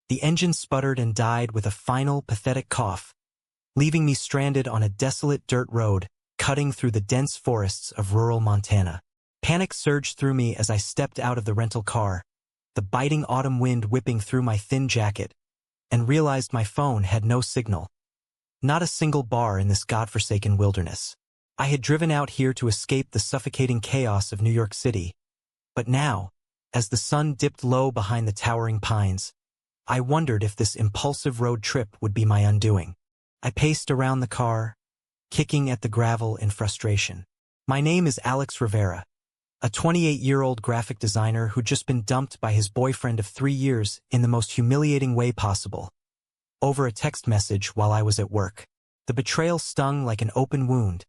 The engine sputtered and died with a final, pathetic cough, leaving me stranded on a desolate dirt road, cutting through the dense forests of rural Montana. Panic surged through me as I stepped out of the rental car, the biting autumn wind whipping through my thin jacket, and realized my phone had no signal. Not a single bar in this godforsaken wilderness. I had driven out here to escape the suffocating chaos of New York City. But now, as the sun dipped low behind the towering pines, I wondered if this impulsive road trip would be my undoing. I paced around the car, kicking at the gravel in frustration. My name is Alex Rivera, a 28-year-old graphic designer who'd just been dumped by his boyfriend of 3 years in the most humiliating way possible, over a text message while I was at work. The betrayal stung like an open wound,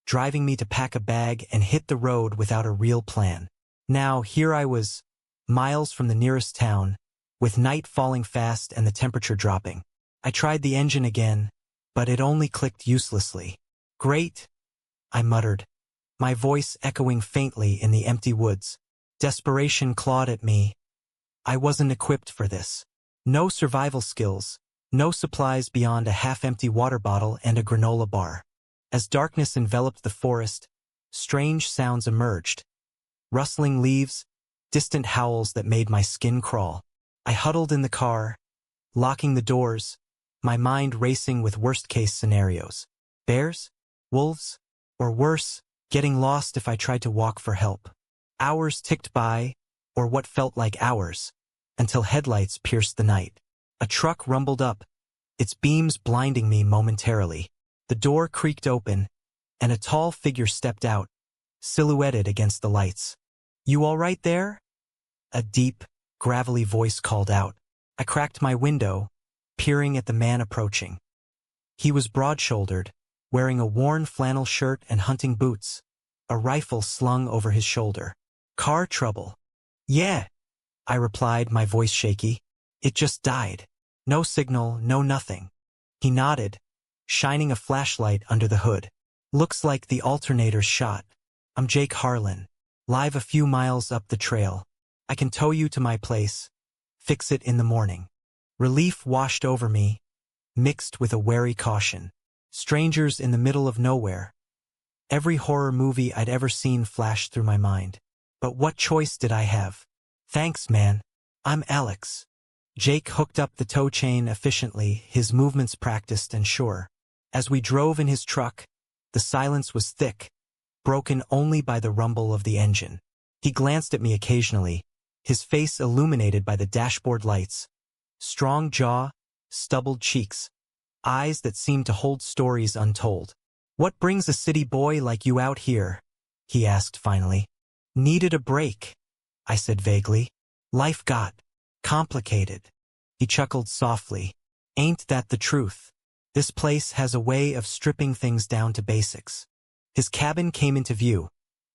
driving me to pack a bag and hit the road without a real plan. Now, here I was, miles from the nearest town, with night falling fast and the temperature dropping. I tried the engine again, but it only clicked uselessly. "Great," I muttered, my voice echoing faintly in the empty woods. Desperation clawed at me. I wasn't equipped for this. No survival skills, no supplies beyond a half-empty water bottle and a granola bar. As darkness enveloped the forest, strange sounds emerged. Rustling leaves, distant howls that made my skin crawl. I huddled in the car, locking the doors, my mind racing with worst-case scenarios. Bears? Wolves? Or worse, getting lost if I tried to walk for help. Hours ticked by, or what felt like hours, until headlights pierced the night. A truck rumbled up, its beams blinding me momentarily. The door creaked open, and a tall figure stepped out, silhouetted against the lights. "You all right there?" A deep, gravelly voice called out. I cracked my window, peering at the man approaching. He was broad-shouldered, wearing a worn flannel shirt and hunting boots, a rifle slung over his shoulder. "Car trouble?" "Yeah," I replied, my voice shaky. "It just died. No signal, no nothing." He nodded, shining a flashlight under the hood. "Looks like the alternator's shot. I'm Jake Harlan, live a few miles up the trail. I can tow you to my place. Fix it in the morning." Relief washed over me, mixed with a wary caution. Strangers in the middle of nowhere. Every horror movie I'd ever seen flashed through my mind. But what choice did I have? "Thanks, man. I'm Alex." Jake hooked up the tow chain efficiently, his movements practiced and sure. As we drove in his truck, the silence was thick, broken only by the rumble of the engine. He glanced at me occasionally, his face illuminated by the dashboard lights. Strong jaw, stubbled cheeks, eyes that seemed to hold stories untold. "What brings a city boy like you out here?" he asked finally. "Needed a break," I said vaguely. "Life got complicated." He chuckled softly. "Ain't that the truth? This place has a way of stripping things down to basics." His cabin came into view,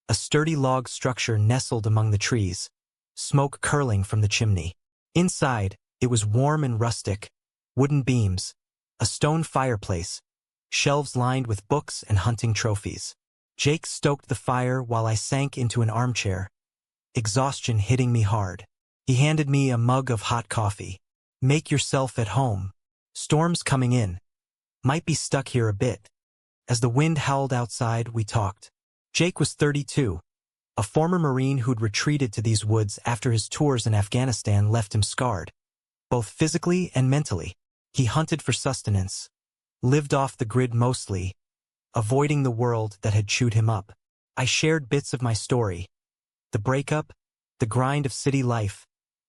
a sturdy log structure nestled among the trees, smoke curling from the chimney. Inside, it was warm and rustic, wooden beams, a stone fireplace, shelves lined with books and hunting trophies. Jake stoked the fire while I sank into an armchair, exhaustion hitting me hard. He handed me a mug of hot coffee. "Make yourself at home. Storm's coming in. Might be stuck here a bit." As the wind howled outside, we talked. Jake was 32, a former Marine who'd retreated to these woods after his tours in Afghanistan left him scarred, both physically and mentally. He hunted for sustenance, lived off the grid mostly, avoiding the world that had chewed him up. I shared bits of my story. The breakup, the grind of city life,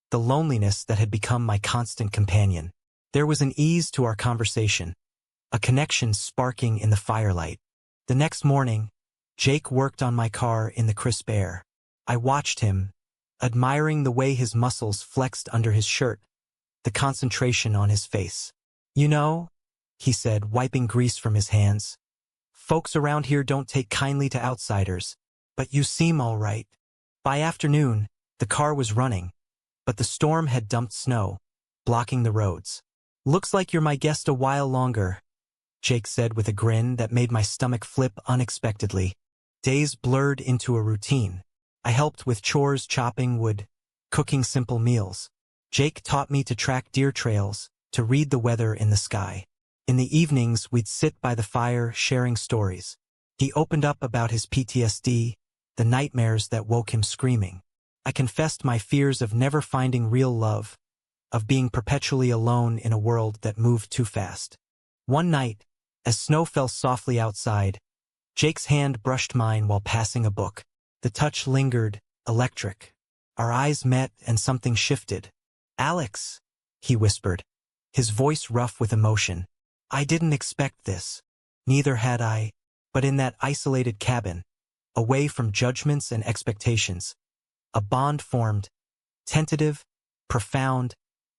the loneliness that had become my constant companion. There was an ease to our conversation, a connection sparking in the firelight. The next morning, Jake worked on my car in the crisp air. I watched him, admiring the way his muscles flexed under his shirt, the concentration on his face. "You know," he said, wiping grease from his hands, "folks around here don't take kindly to outsiders, but you seem all right." By afternoon, the car was running, but the storm had dumped snow, blocking the roads. "Looks like you're my guest a while longer," Jake said with a grin that made my stomach flip unexpectedly. Days blurred into a routine. I helped with chores, chopping wood, cooking simple meals. Jake taught me to track deer trails, to read the weather in the sky. In the evenings, we'd sit by the fire sharing stories. He opened up about his PTSD, the nightmares that woke him screaming. I confessed my fears of never finding real love, of being perpetually alone in a world that moved too fast. One night, as snow fell softly outside, Jake's hand brushed mine while passing a book. The touch lingered, electric. Our eyes met and something shifted. "Alex," he whispered, his voice rough with emotion. "I didn't expect this. Neither had I. But in that isolated cabin, away from judgments and expectations, a bond formed, tentative, profound,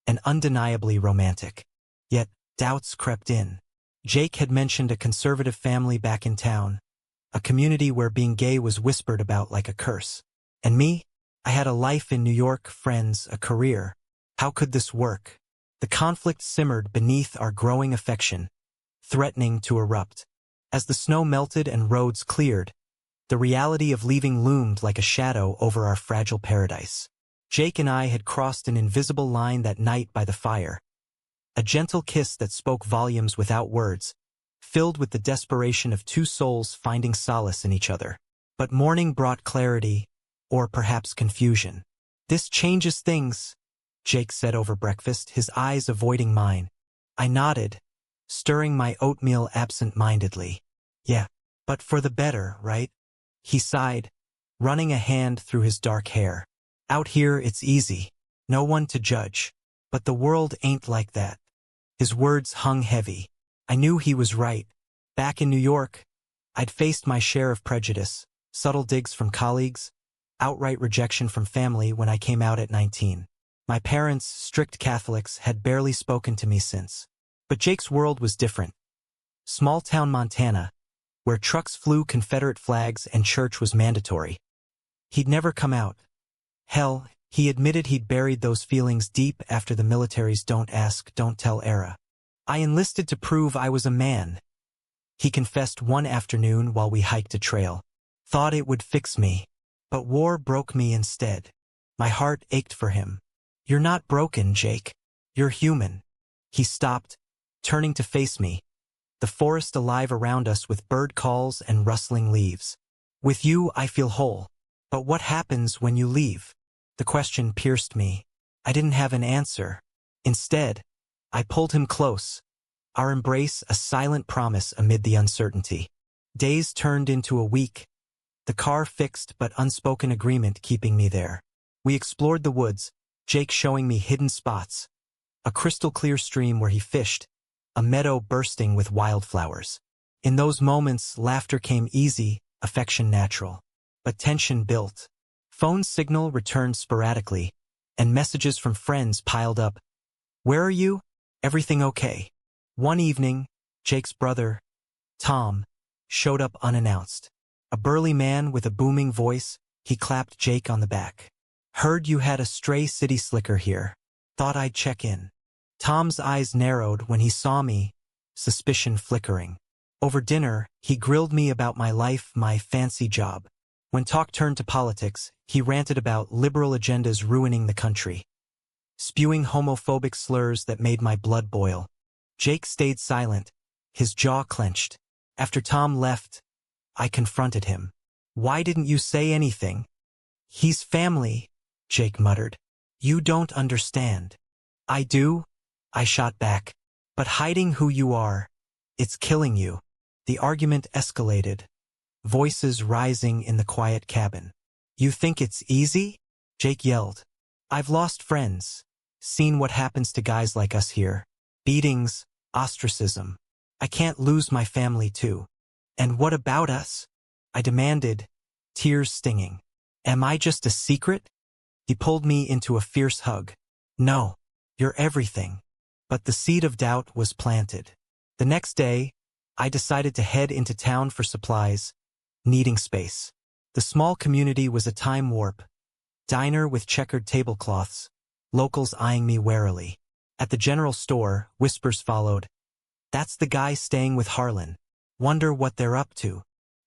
and undeniably romantic. Yet, doubts crept in. Jake had mentioned a conservative family back in town, a community where being gay was whispered about like a curse. And me? I had a life in New York, friends, a career. How could this work? The conflict simmered beneath our growing affection, threatening to erupt. As the snow melted and roads cleared, the reality of leaving loomed like a shadow over our fragile paradise. Jake and I had crossed an invisible line that night by the fire. A gentle kiss that spoke volumes without words, filled with the desperation of two souls finding solace in each other. But morning brought clarity, or perhaps confusion. "This changes things," Jake said over breakfast, his eyes avoiding mine. I nodded, stirring my oatmeal absent-mindedly. "Yeah, but for the better, right?" He sighed, running a hand through his dark hair. "Out here it's easy, no one to judge. But the world ain't like that." His words hung heavy. I knew he was right. Back in New York, I'd faced my share of prejudice, subtle digs from colleagues, outright rejection from family when I came out at 19. My parents, strict Catholics, had barely spoken to me since. But Jake's world was different. Small-town Montana, where trucks flew Confederate flags and church was mandatory. He'd never come out. Hell, he admitted he'd buried those feelings deep after the military's don't ask, don't tell era. "I enlisted to prove I was a man," he confessed one afternoon while we hiked a trail. "Thought it would fix me. But war broke me instead." My heart ached for him. "You're not broken, Jake. You're human." He stopped, turning to face me, the forest alive around us with bird calls and rustling leaves. "With you, I feel whole. But what happens when you leave?" The question pierced me. I didn't have an answer. Instead, I pulled him close, our embrace a silent promise amid the uncertainty. Days turned into a week, the car fixed but unspoken agreement keeping me there. We explored the woods, Jake showing me hidden spots, a crystal-clear stream where he fished, a meadow bursting with wildflowers. In those moments, laughter came easy, affection natural. But tension built. Phone signal returned sporadically, and messages from friends piled up. "Where are you? Everything okay?" One evening, Jake's brother, Tom, showed up unannounced. A burly man with a booming voice, he clapped Jake on the back. "Heard you had a stray city slicker here. Thought I'd check in." Tom's eyes narrowed when he saw me, suspicion flickering. Over dinner, he grilled me about my life, my fancy job. When talk turned to politics, he ranted about liberal agendas ruining the country, spewing homophobic slurs that made my blood boil. Jake stayed silent, his jaw clenched. After Tom left, I confronted him. "Why didn't you say anything?" "He's family," Jake muttered. "You don't understand." "I do," I shot back. "But hiding who you are, it's killing you." The argument escalated, voices rising in the quiet cabin. "You think it's easy?" Jake yelled. "I've lost friends, seen what happens to guys like us here. Beatings, ostracism. I can't lose my family too." "And what about us?" I demanded, tears stinging. "Am I just a secret?" He pulled me into a fierce hug. "No, you're everything." But the seed of doubt was planted. The next day, I decided to head into town for supplies, needing space. The small community was a time warp. Diner with checkered tablecloths, locals eyeing me warily. At the general store, whispers followed. "That's the guy staying with Harlan. Wonder what they're up to."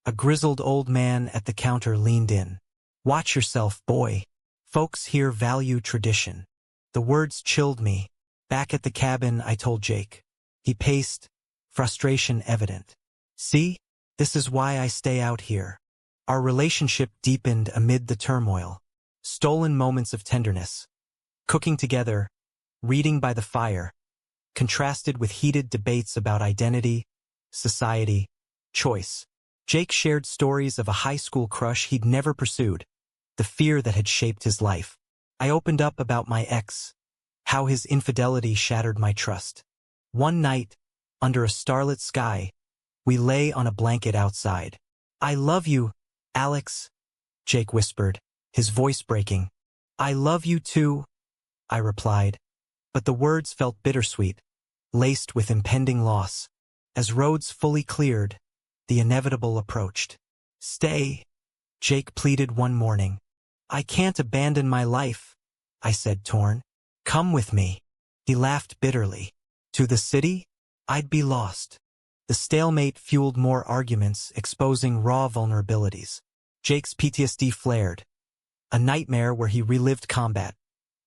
A grizzled old man at the counter leaned in. "Watch yourself, boy. Folks here value tradition." The words chilled me. Back at the cabin, I told Jake. He paced, frustration evident. See? This is why I stay out here. Our relationship deepened amid the turmoil. Stolen moments of tenderness. Cooking together, reading by the fire, contrasted with heated debates about identity, society, choice. Jake shared stories of a high school crush he'd never pursued, the fear that had shaped his life. I opened up about my ex, how his infidelity shattered my trust. One night, under a starlit sky, we lay on a blanket outside. I love you, Alex, Jake whispered, his voice breaking. I love you too, I replied. But the words felt bittersweet, laced with impending loss. As roads fully cleared, the inevitable approached. Stay, Jake pleaded one morning. I can't abandon my life, I said, torn. Come with me. He laughed bitterly. To the city? I'd be lost. The stalemate fueled more arguments, exposing raw vulnerabilities. Jake's PTSD flared. A nightmare where he relived combat,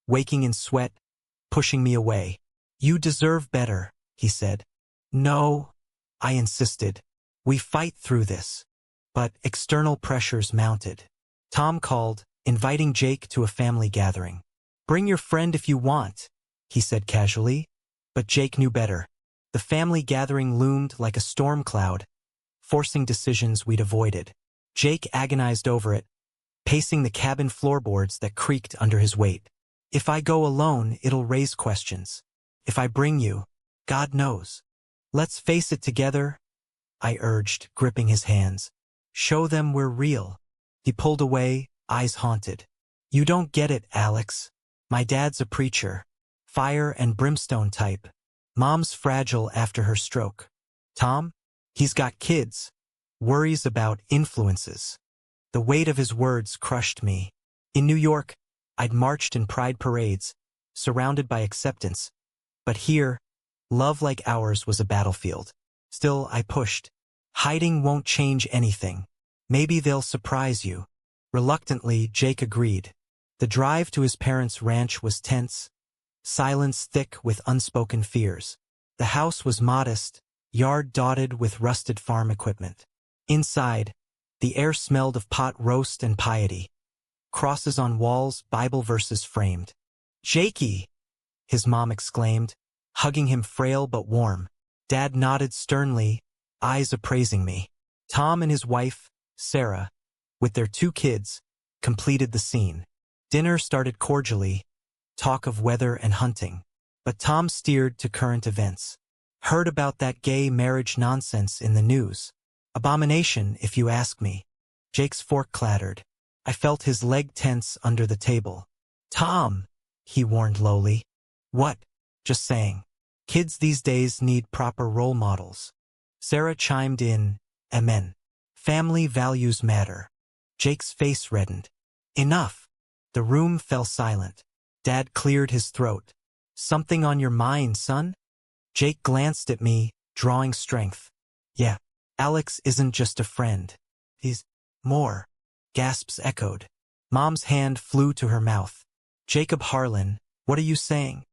waking in sweat, pushing me away. You deserve better, he said. No, I insisted. We fight through this. But external pressures mounted. Tom called, inviting Jake to a family gathering. Bring your friend if you want, he said casually. But Jake knew better. The family gathering loomed like a storm cloud, forcing decisions we'd avoided. Jake agonized over it, pacing the cabin floorboards that creaked under his weight. If I go alone, it'll raise questions. If I bring you, God knows. Let's face it together, I urged, gripping his hands. Show them we're real. He pulled away, eyes haunted. You don't get it, Alex. My dad's a preacher. Fire and brimstone type. Mom's fragile after her stroke. Tom? He's got kids. Worries about influences. The weight of his words crushed me. In New York, I'd marched in pride parades, surrounded by acceptance. But here, love like ours was a battlefield. Still, I pushed. Hiding won't change anything. Maybe they'll surprise you. Reluctantly, Jake agreed. The drive to his parents' ranch was tense, silence thick with unspoken fears. The house was modest, yard dotted with rusted farm equipment. Inside, the air smelled of pot roast and piety. Crosses on walls, Bible verses framed. Jakey! His mom exclaimed, hugging him frail but warm. Dad nodded sternly, eyes appraising me. Tom and his wife, Sarah, with their 2 kids, completed the scene. Dinner started cordially, talk of weather and hunting. But Tom steered to current events. Heard about that gay marriage nonsense in the news. Abomination, if you ask me. Jake's fork clattered. I felt his leg tense under the table. Tom, he warned lowly. What? Just saying. Kids these days need proper role models. Sarah chimed in, Amen. Family values matter. Jake's face reddened. Enough. The room fell silent. Dad cleared his throat. Something on your mind, son? Jake glanced at me, drawing strength. Yeah, Alex isn't just a friend. He's more. Gasps echoed. Mom's hand flew to her mouth. Jacob Harlan, what are you saying?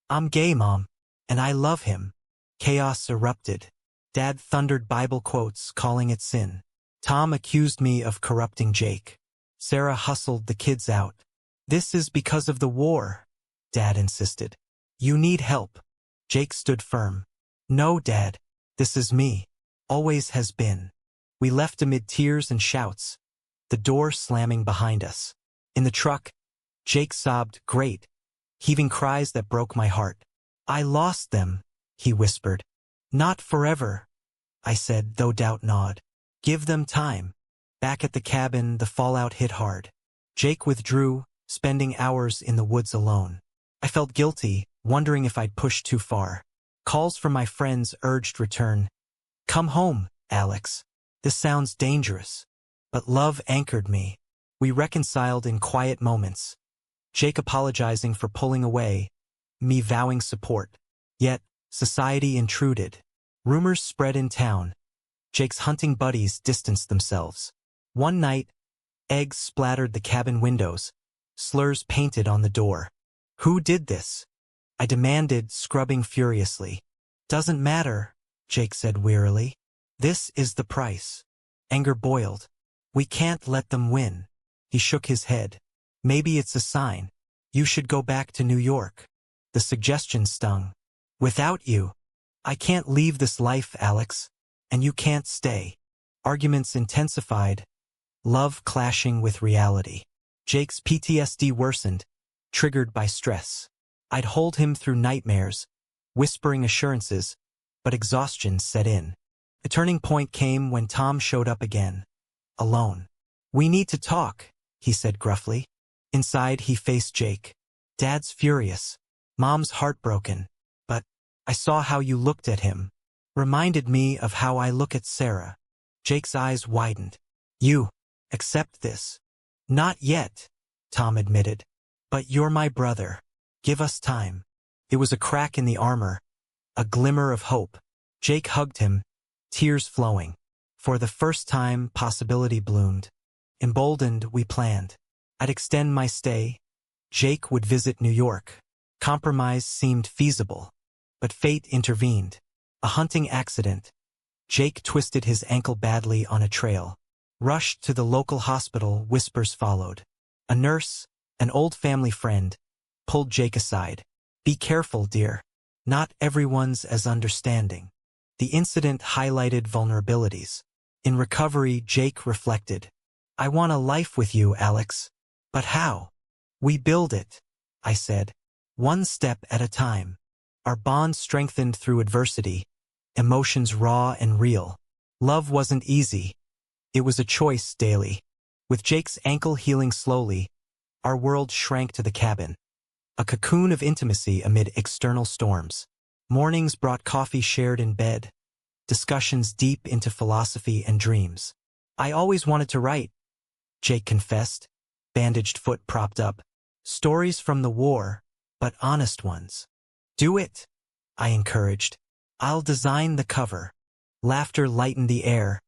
I'm gay, Mom, and I love him. Chaos erupted. Dad thundered Bible quotes, calling it sin. Tom accused me of corrupting Jake. Sarah hustled the kids out. This is because of the war, Dad insisted. You need help. Jake stood firm. No, Dad. This is me. Always has been. We left amid tears and shouts, the door slamming behind us. In the truck, Jake sobbed, great, heaving cries that broke my heart. I lost them, he whispered. Not forever, I said, though doubt gnawed. Give them time. Back at the cabin, the fallout hit hard. Jake withdrew, spending hours in the woods alone. I felt guilty, wondering if I'd pushed too far. Calls from my friends urged return. Come home, Alex. This sounds dangerous. But love anchored me. We reconciled in quiet moments. Jake apologizing for pulling away, me vowing support. Yet, society intruded. Rumors spread in town. Jake's hunting buddies distanced themselves. One night, eggs splattered the cabin windows, slurs painted on the door. Who did this? I demanded, scrubbing furiously. Doesn't matter, Jake said wearily. This is the price. Anger boiled. We can't let them win. He shook his head. Maybe it's a sign. You should go back to New York. The suggestion stung. Without you, I can't leave this life, Alex. And you can't stay. Arguments intensified, love clashing with reality. Jake's PTSD worsened, triggered by stress. I'd hold him through nightmares, whispering assurances, but exhaustion set in. A turning point came when Tom showed up again. Alone. We need to talk, he said gruffly. Inside, he faced Jake. Dad's furious. Mom's heartbroken. But I saw how you looked at him. Reminded me of how I look at Sarah. Jake's eyes widened. You accept this? Not yet, Tom admitted. But you're my brother. Give us time. It was a crack in the armor, a glimmer of hope. Jake hugged him, tears flowing. For the first time, possibility bloomed. Emboldened, we planned. I'd extend my stay. Jake would visit New York. Compromise seemed feasible. But fate intervened. A hunting accident. Jake twisted his ankle badly on a trail. Rushed to the local hospital, whispers followed. A nurse, an old family friend, pulled Jake aside. Be careful, dear. Not everyone's as understanding. The incident highlighted vulnerabilities. In recovery, Jake reflected. I want a life with you, Alex. But how? We build it, I said. One step at a time. Our bond strengthened through adversity. Emotions raw and real. Love wasn't easy. It was a choice daily. With Jake's ankle healing slowly, our world shrank to the cabin. A cocoon of intimacy amid external storms. Mornings brought coffee shared in bed. Discussions deep into philosophy and dreams. I always wanted to write, Jake confessed, bandaged foot propped up. Stories from the war, but honest ones. Do it, I encouraged. I'll design the cover. Laughter lightened the air,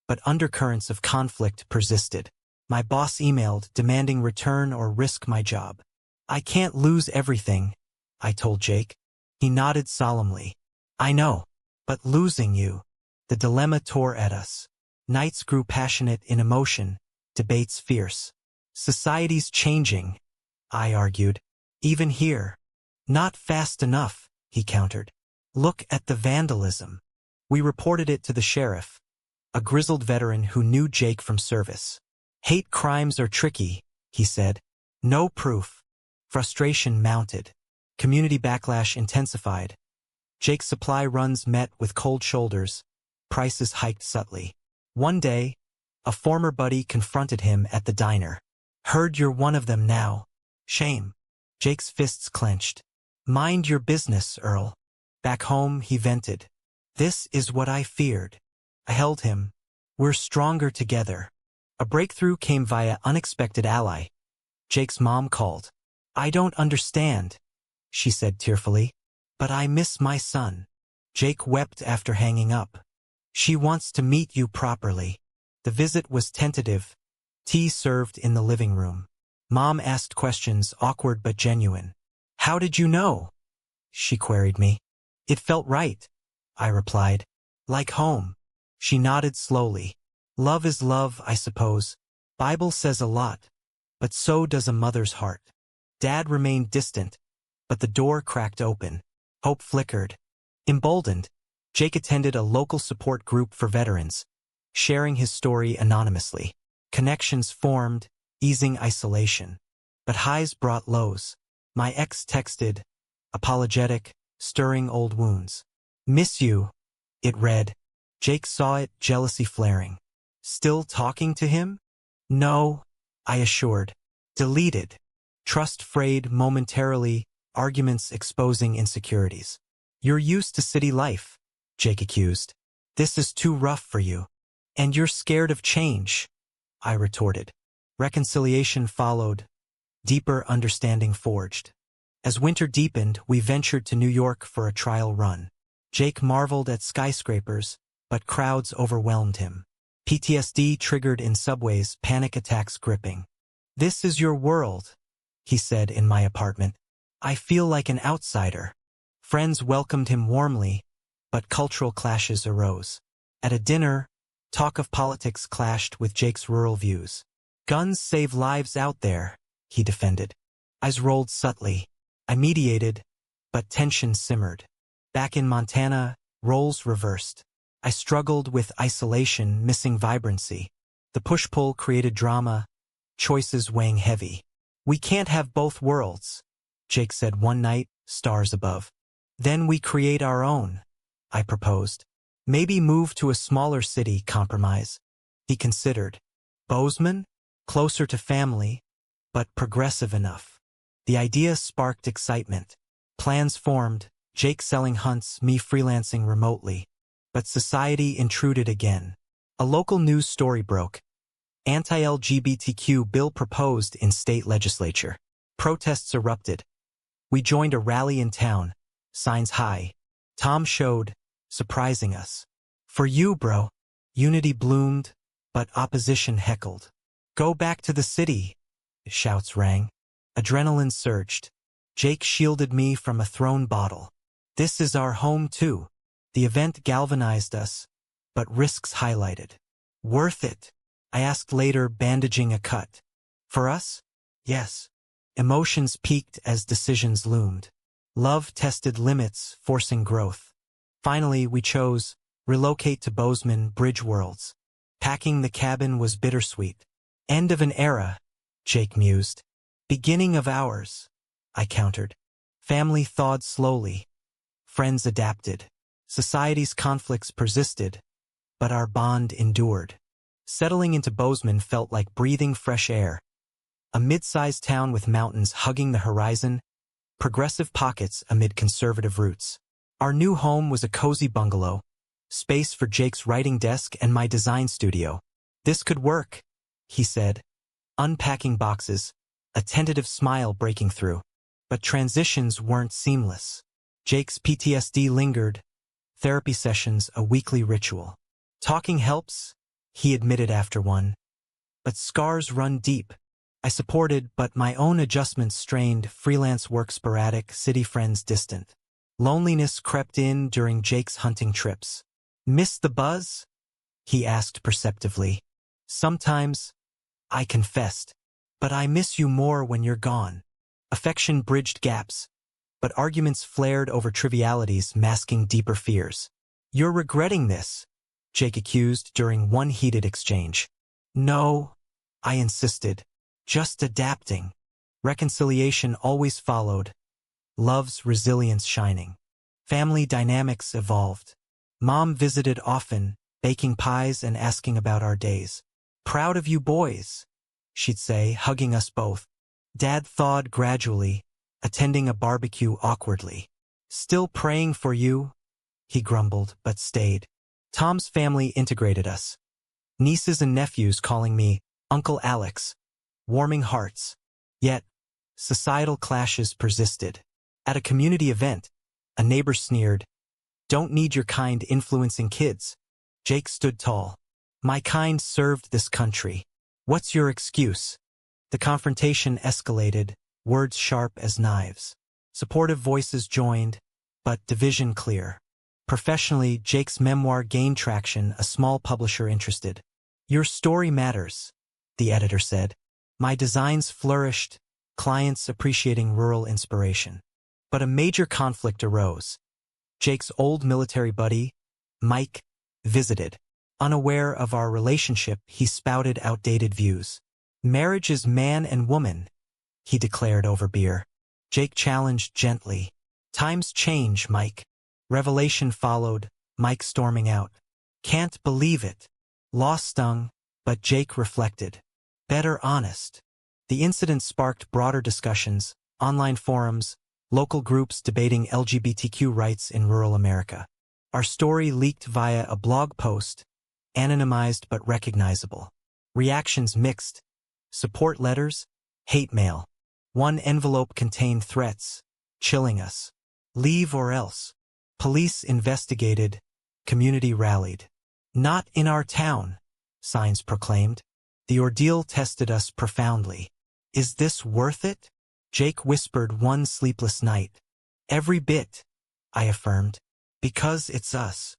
but undercurrents of conflict persisted. My boss emailed, demanding return or risk my job. I can't lose everything, I told Jake. He nodded solemnly. I know, but losing you. The dilemma tore at us. Nights grew passionate in emotion, debates fierce. Society's changing, I argued. Even here. Not fast enough, he countered. Look at the vandalism. We reported it to the sheriff, a grizzled veteran who knew Jake from service. Hate crimes are tricky, he said. No proof. Frustration mounted. Community backlash intensified. Jake's supply runs met with cold shoulders. Prices hiked subtly. One day, a former buddy confronted him at the diner. Heard you're one of them now. Shame. Jake's fists clenched. Mind your business, Earl. Back home, he vented. This is what I feared. I held him. We're stronger together. A breakthrough came via unexpected ally. Jake's mom called. I don't understand, she said tearfully. But I miss my son. Jake wept after hanging up. She wants to meet you properly. The visit was tentative. Tea served in the living room. Mom asked questions, awkward but genuine. How did you know? She queried me. It felt right, I replied. Like home. She nodded slowly. Love is love, I suppose. Bible says a lot. But so does a mother's heart. Dad remained distant, but the door cracked open. Hope flickered. Emboldened, Jake attended a local support group for veterans, sharing his story anonymously. Connections formed, easing isolation. But highs brought lows. My ex texted, apologetic, stirring old wounds. Miss you, it read. Jake saw it, jealousy flaring. Still talking to him? No, I assured. Deleted. Trust frayed momentarily, arguments exposing insecurities. You're used to city life, Jake accused. This is too rough for you. And you're scared of change, I retorted. Reconciliation followed. Deeper understanding forged. As winter deepened, we ventured to New York for a trial run. Jake marveled at skyscrapers, but crowds overwhelmed him. PTSD triggered in subways, panic attacks gripping. This is your world, he said in my apartment. I feel like an outsider. Friends welcomed him warmly, but cultural clashes arose. At a dinner, talk of politics clashed with Jake's rural views. Guns save lives out there, he defended. Eyes rolled subtly. I mediated, but tension simmered. Back in Montana, roles reversed. I struggled with isolation, missing vibrancy. The push-pull created drama, choices weighing heavy. We can't have both worlds, Jake said one night, stars above. Then we create our own, I proposed. Maybe move to a smaller city, compromise. He considered. Bozeman? Closer to family, but progressive enough. The idea sparked excitement. Plans formed, Jake selling hunts, me freelancing remotely. But society intruded again. A local news story broke. Anti-LGBTQ bill proposed in state legislature. Protests erupted. We joined a rally in town, signs high. Tom showed, surprising us. For you, bro. Unity bloomed, but opposition heckled. Go back to the city, shouts rang. Adrenaline surged. Jake shielded me from a thrown bottle. This is our home too. The event galvanized us, but risks highlighted. Worth it? I asked later, bandaging a cut. For us? Yes. Emotions peaked as decisions loomed. Love tested limits, forcing growth. Finally, we chose, relocate to Bozeman, bridge worlds. Packing the cabin was bittersweet. End of an era, Jake mused. Beginning of ours, I countered. Family thawed slowly. Friends adapted. Society's conflicts persisted, but our bond endured. Settling into Bozeman felt like breathing fresh air. A mid-sized town with mountains hugging the horizon, progressive pockets amid conservative roots. Our new home was a cozy bungalow, space for Jake's writing desk and my design studio. This could work, he said, unpacking boxes, a tentative smile breaking through. But transitions weren't seamless. Jake's PTSD lingered, therapy sessions a weekly ritual. Talking helps, he admitted after one. But scars run deep. I supported, but my own adjustments strained, freelance work sporadic, city friends distant. Loneliness crept in during Jake's hunting trips. Miss the buzz? He asked perceptively. Sometimes, I confessed. But I miss you more when you're gone. Affection bridged gaps, but arguments flared over trivialities, masking deeper fears. You're regretting this, Jake accused during one heated exchange. No, I insisted. Just adapting. Reconciliation always followed. Love's resilience shining. Family dynamics evolved. Mom visited often, baking pies and asking about our days. Proud of you boys, she'd say, hugging us both. Dad thawed gradually, attending a barbecue awkwardly. Still praying for you, he grumbled, but stayed. Tom's family integrated us. Nieces and nephews calling me Uncle Alex. Warming hearts. Yet, societal clashes persisted. At a community event, a neighbor sneered, "Don't need your kind influencing kids." Jake stood tall. My kind served this country. What's your excuse? The confrontation escalated, words sharp as knives. Supportive voices joined, but division clear. Professionally, Jake's memoir gained traction, a small publisher interested. Your story matters, the editor said. My designs flourished, clients appreciating rural inspiration. But a major conflict arose. Jake's old military buddy, Mike, visited. Unaware of our relationship, he spouted outdated views. Marriage is man and woman, he declared over beer. Jake challenged gently. Times change, Mike. Revelation followed, Mike storming out. Can't believe it. Loss stung, but Jake reflected. Better honest. The incident sparked broader discussions, online forums, local groups debating LGBTQ rights in rural America. Our story leaked via a blog post, anonymized but recognizable. Reactions mixed. Support letters, hate mail. One envelope contained threats, chilling us. Leave or else. Police investigated, community rallied. Not in our town, signs proclaimed. The ordeal tested us profoundly. Is this worth it? Jake whispered one sleepless night. Every bit, I affirmed. Because it's us.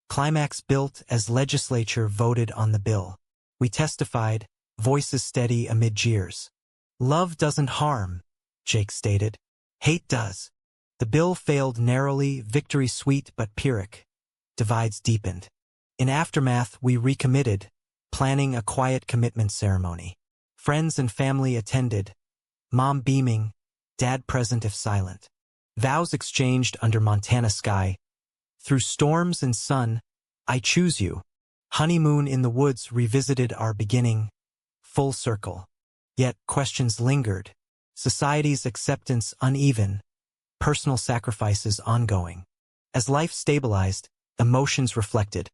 Climax built as legislature voted on the bill. We testified, voices steady amid jeers. Love doesn't harm, Jake stated. Hate does. The bill failed narrowly, victory sweet but Pyrrhic. Divides deepened. In aftermath, we recommitted, planning a quiet commitment ceremony. Friends and family attended, mom beaming, dad present if silent. Vows exchanged under Montana sky. Through storms and sun, I choose you. Honeymoon in the woods revisited our beginning, full circle. Yet questions lingered, society's acceptance uneven, personal sacrifices ongoing. As life stabilized, emotions reflected.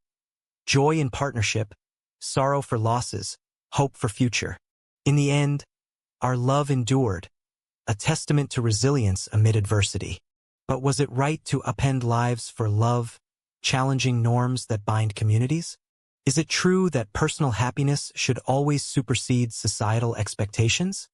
Joy in partnership, sorrow for losses, hope for future. In the end, our love endured, a testament to resilience amid adversity. But was it right to upend lives for love, challenging norms that bind communities? Is it true that personal happiness should always supersede societal expectations?